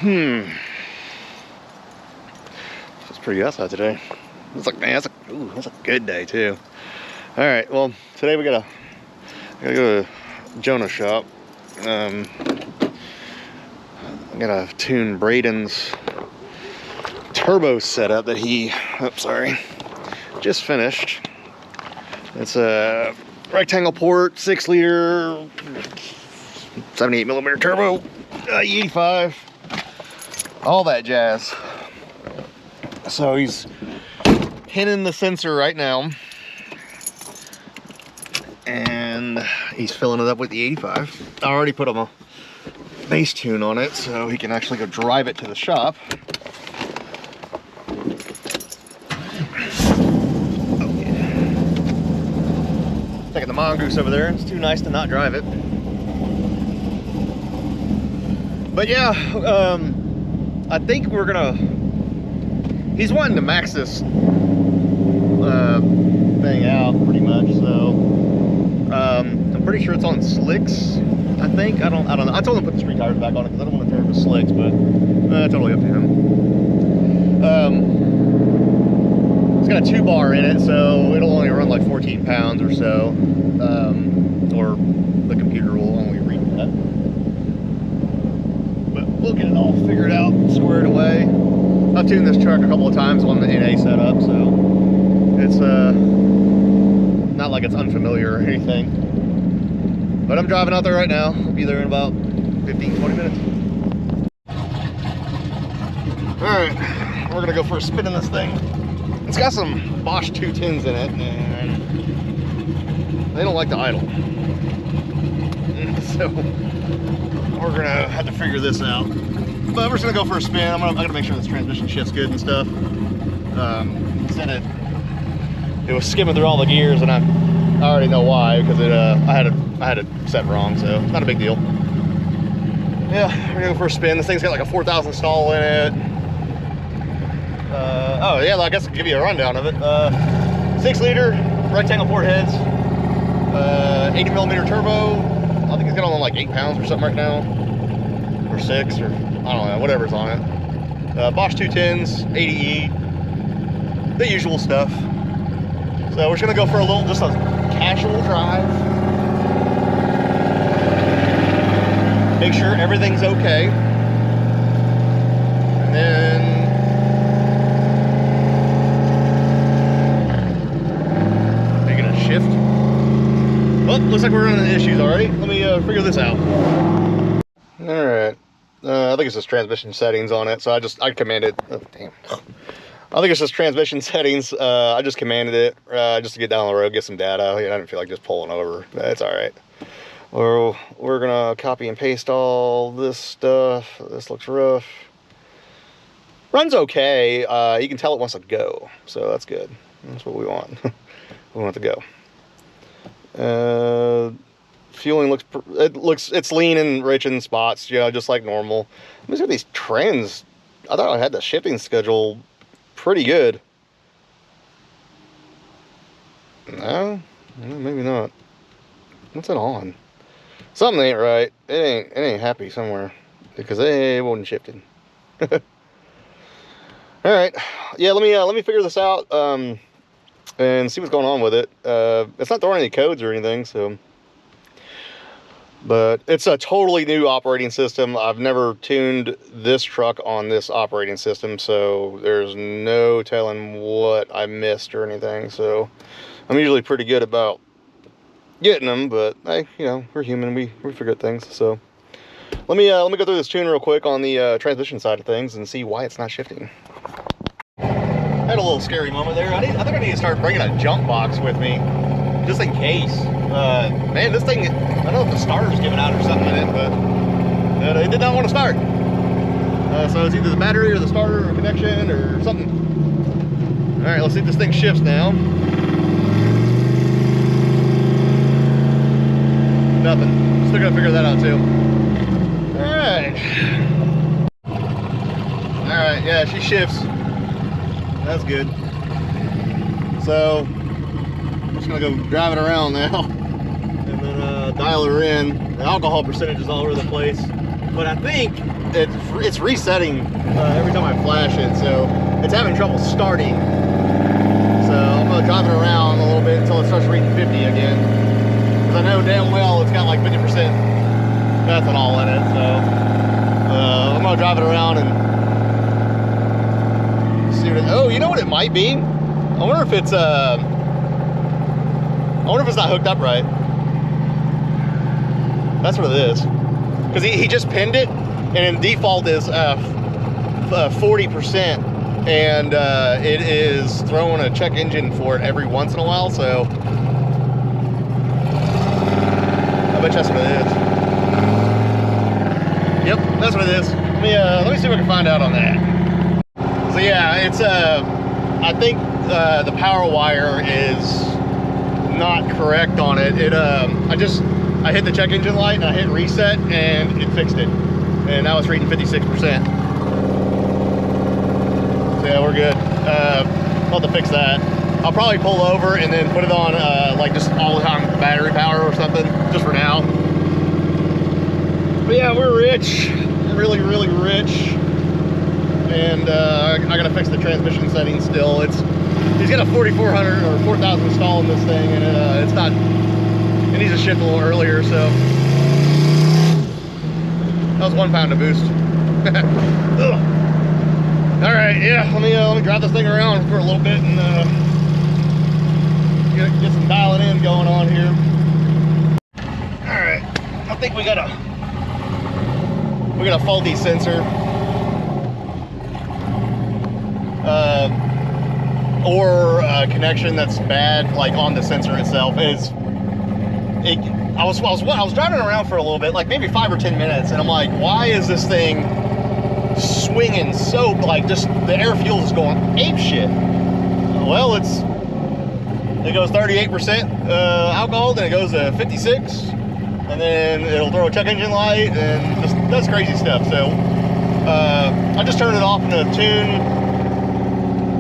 It's pretty outside today. It's like, man, that's a good day too. All right, well, today I gotta go to Jonah's shop. I gotta tune Braden's turbo setup that he, just finished. It's a rectangle port, 6-liter, 78mm turbo, E85, all that jazz. So he's pinning the sensor right now, and he's filling it up with the 85. I already put him a base tune on it so he can actually go drive it to the shop. Oh yeah. Taking the mongoose over there. It's too nice to not drive it. But yeah, I think we're gonna, he's wanting to max this thing out pretty much, so I'm pretty sure it's on slicks. I think I don't know. I told him to put the street tires back on it because I don't want to tear up the slicks, but totally up to him. It's got a 2-bar in it, so it'll only run like 14 pounds or so, or the computer will only read that. But we'll get it all figured out, squared away. I've tuned this truck a couple of times on the NA setup, so it's not like it's unfamiliar or anything. But I'm driving out there right now. I'll be there in about 15-20 minutes. Alright, we're gonna go for a spin in this thing. It's got some Bosch 210s in it, and they don't like to idle. So we're gonna have to figure this out. But we're just gonna go for a spin. I'm gonna make sure this transmission shifts good and stuff. Said it was skimming through all the gears, and I already know why, because I had it set wrong, so not a big deal. Yeah, we're gonna go for a spin. This thing's got like a 4,000 stall in it. Oh yeah, I guess I'll give you a rundown of it. 6-liter rectangle port heads, 80mm turbo. I think it's got on like 8 pounds or something right now, or 6, or I don't know, whatever's on it. Bosch 210s, 80E, the usual stuff. So we're just gonna go for just a casual drive. Make sure everything's okay. And then making a shift. Well, looks like we're running into issues already. Let me figure this out. Alright. I think it's just transmission settings on it, so I commanded. Oh, damn. I think it's just transmission settings. I just commanded it just to get down the road, get some data. I didn't feel like just pulling over. That's all right. We're gonna copy and paste all this stuff. This looks rough. Runs okay. You can tell it wants to go, so that's good. That's what we want. We want it to go. Fueling it's lean and rich in spots, just like normal. These are these trends. I thought I had the shipping schedule pretty good. No, maybe not. What's it on? Something ain't right. It ain't happy somewhere, because it wasn't shifted. All right, yeah. Let me figure this out and see what's going on with it. It's not throwing any codes or anything, so. But it's a totally new operating system. I've never tuned this truck on this operating system, so there's no telling what I missed or anything. So I'm usually pretty good about getting them, but hey, we're human. We forget things. So let me go through this tune real quick on the transmission side of things and see why it's not shifting. I had a little scary moment there. I think I need to start bringing a jump box with me, just in case. Man, this thing, I don't know if the starter's giving out or something in it, but it did not want to start. So it's either the battery or the starter or connection or something. All right, let's see if this thing shifts now. Nothing. Still gotta figure that out too. All right, yeah, she shifts. That's good. So I'm just gonna go drive it around now and then dial her in. The alcohol percentage is all over the place. but I think it's resetting every time I flash it, so it's having trouble starting. So I'm gonna drive it around a little bit until it starts reading 50 again, because I know damn well it's got like 50% ethanol in it. So I'm gonna drive it around and see what it, oh, you know what it might be? I wonder if it's not hooked up right. That's what it is. Because he just pinned it, and in default is 40%, and it is throwing a check engine for it every once in a while. So I bet that's what it is. Yep, that's what it is. Let me see if I can find out on that. So yeah, it's I think the power wire is not correct on it. I hit the check engine light and I hit reset and it fixed it. And now it's reading 56%. So yeah, we're good. I'll have to fix that. I'll probably pull over and then put it on like just all the time battery power or something, just for now. But yeah, we're rich. Really, really rich. And I gotta fix the transmission settings still. He's got a 4400 or 4000 installed in this thing, and it's not. It needs to shift a little earlier, so that was 1 pound to boost. All right, yeah. Let me drive this thing around for a little bit and get some dialing in going on here. All right, I think we got a faulty sensor. Or a connection that's bad, like on the sensor itself. I was driving around for a little bit, like maybe 5 or 10 minutes, and I'm like, why is this thing swinging so, like, just the air fuel is going ape shit? Well, it goes 38% alcohol, then it goes to 56, and then it'll throw a check engine light and just does crazy stuff. So I just turned it off in a tune,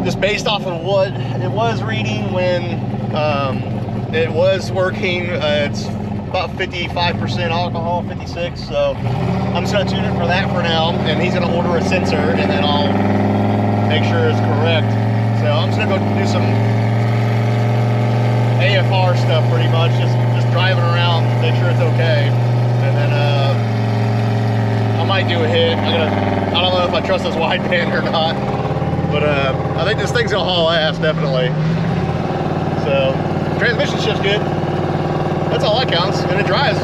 just based off of what it was reading when it was working. It's about 55% alcohol, 56. So I'm just gonna tune it for that for now, and he's gonna order a sensor, and then I'll make sure it's correct. So I'm just gonna go do some AFR stuff, pretty much, just driving around, make sure it's okay, and then I might do a hit. I don't know if I trust this wideband or not. But I think this thing's gonna haul ass, definitely. So, transmission shift's good. That's all that counts, and it drives.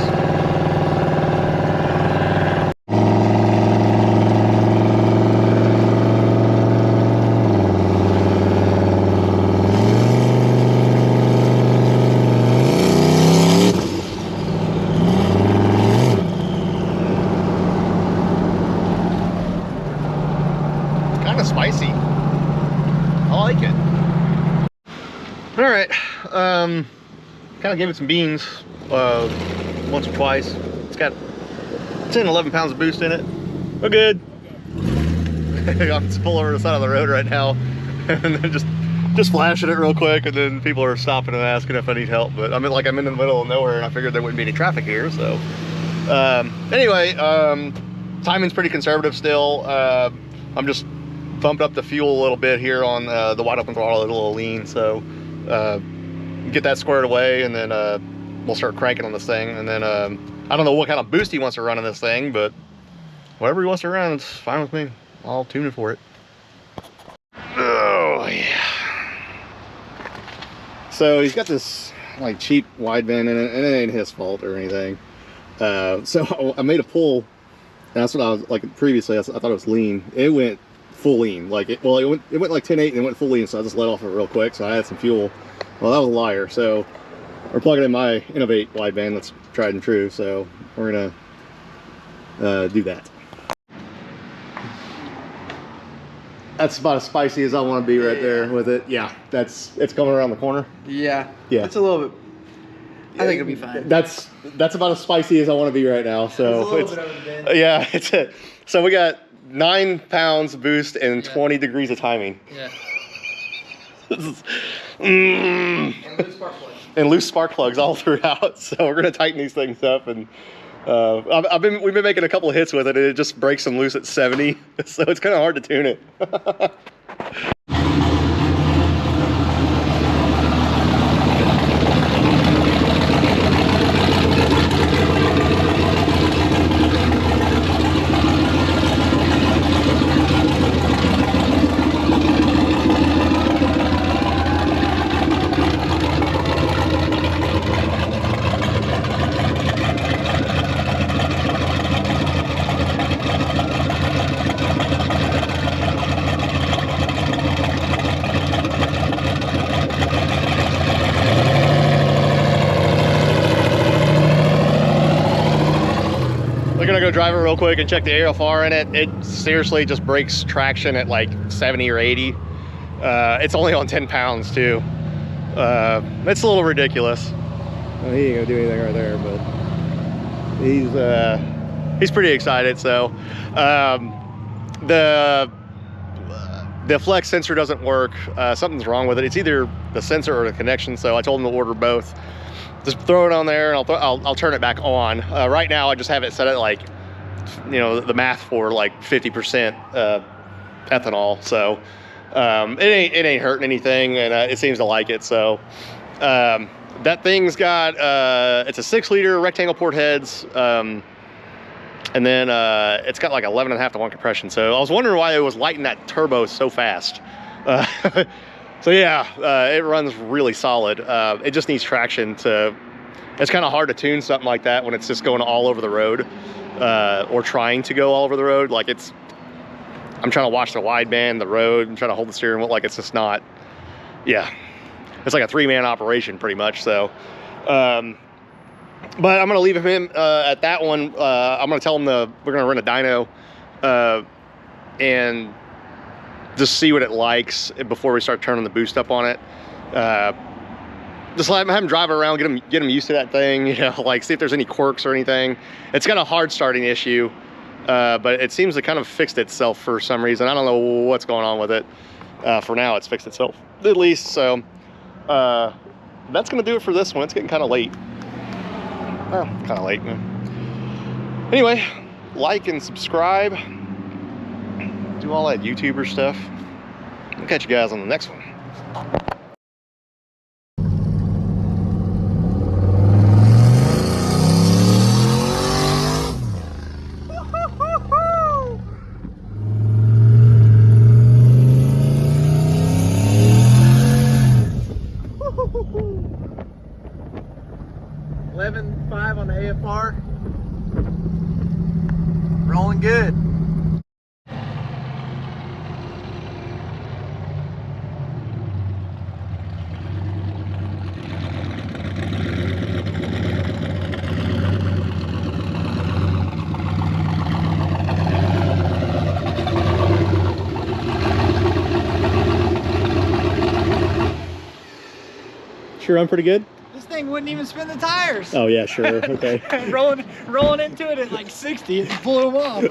Kind of spicy. I like it. All right, kind of gave it some beans once or twice. It's got 10, 11 pounds of boost in it. We're good. I'm just pulling over the side of the road right now, and then just flashing it real quick, and then people are stopping and asking if I need help. But I'm in the middle of nowhere, and I figured there wouldn't be any traffic here. So anyway, timing's pretty conservative still. I'm just bumped up the fuel a little bit here on the wide open throttle, a little lean, so get that squared away, and then we'll start cranking on this thing. And then I don't know what kind of boost he wants to run in this thing, but whatever he wants to run, it's fine with me. I'll tune it for it. Oh yeah. So he's got this like cheap wideband in it, and it ain't his fault or anything. So I made a pull, and that's what I was like previously. I thought it was lean. It went full lean, like it went like 10.8 and it went full lean, so I just let off it real quick, so I had some fuel. Well, that was a liar. So we're plugging in my Innovate wideband that's tried and true, so we're gonna do that. That's about as spicy as I want to be right there with it. Yeah, it's coming around the corner. Yeah, it's a little bit. I think it'll be fine. That's about as spicy as I want to be right now. So it's a little bit over the bin. Yeah, so we got 9 pounds boost and 20 degrees of timing. Yeah. And loose spark plugs all throughout. So we're gonna tighten these things up and We've been making a couple of hits with it, and it just breaks them loose at 70, so it's kind of hard to tune it. We're gonna go drive it real quick and check the AFR in it. It seriously just breaks traction at like 70 or 80. It's only on 10 pounds too. It's a little ridiculous. Well, he ain't gonna do anything right there, but he's pretty excited. So the flex sensor doesn't work. Something's wrong with it. It's either the sensor or the connection. So I told him to order both. Just throw it on there, and I'll turn it back on. Right now, I just have it set at like, you know, the math for like 50% ethanol. So it ain't hurting anything, and it seems to like it. So that thing's got it's a 6-liter rectangle port heads, and then it's got like 11.5 to 1 compression. So I was wondering why it was lighting that turbo so fast. So yeah, it runs really solid. It just needs traction it's kind of hard to tune something like that when it's just going all over the road, or trying to go all over the road. Like I'm trying to watch the wideband, the road, and trying to hold the steering wheel. Like it's just not, yeah. It's like a 3-man operation pretty much. So, but I'm gonna leave him at that one. I'm gonna tell him we're gonna run a dyno, and just see what it likes before we start turning the boost up on it. Just have him drive around, get him used to that thing, you know, like see if there's any quirks or anything. It's got a hard starting issue, but it seems to kind of fixed itself for some reason. I don't know what's going on with it. For now, it's fixed itself, at least. So that's gonna do it for this one. It's getting kind of late. Well, kind of late, man. Anyway, like and subscribe. Do all that YouTuber stuff. I'll catch you guys on the next one. $11.5 on the AFR. Rolling good. Sure, I'm pretty good. This thing wouldn't even spin the tires. Oh yeah, sure. Okay. rolling into it at like 60, it blew them off.